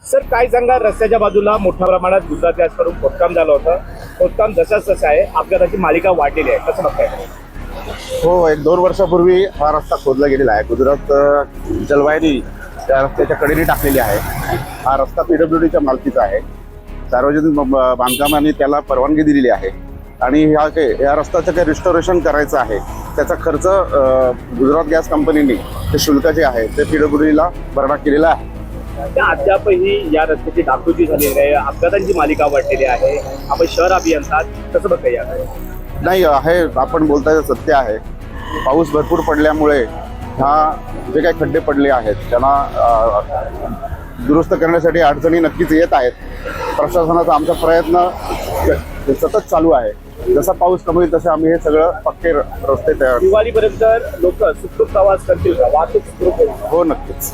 Sir काय सांगा, रस्त्याच्या बाजूला मोठ्या प्रमाणात गुजरात गॅसकडून खोदकाम झालं होतं. खोदकाम जसंच तसं आहे, अपघाताची मालिका वाढलेली आहे. कसं बघताय? हो, 1-2 वर्षापूर्वी हा रस्ता खोदला गेलेला आहे. गुजरात जलवाहिनी त्या रस्त्याच्या कडेने टाकलेली आहे. हा रस्ता PWDच्या मालकीचा आहे. सार्वजनिक बांधकामाने त्याला परवानगी दिलेली आहे आणि या रस्त्याचं काही रिस्टोरेशन करायचं आहे. त्याचा खर्च गुजरात गॅस कंपनीने ते शुल्क जे आहे ते PWDला भरणा केलेला आहे. अद्यापही या रस्त्याची डागडुजी झालेली आहे, अपघातांची मालिका वाढलेली आहे. आपण शहर अभियंता कसं बघताय याकडे? नाही आहे, आपण बोलताय सत्य आहे. पाऊस भरपूर पडल्यामुळे जे काही खड्डे पडले आहेत त्यांना दुरुस्त करण्यासाठी अडचणी नक्कीच येत आहेत. प्रशासनाचा आमचा प्रयत्न सतत चालू आहे. जसा पाऊस कमी होईल तसे आम्ही हे सगळं पक्के रस्ते तयार. दिवाळीपर्यंत लोक सुखरूप प्रवास करतील का? वाहतूक सुखरूप होईल? हो, नक्कीच.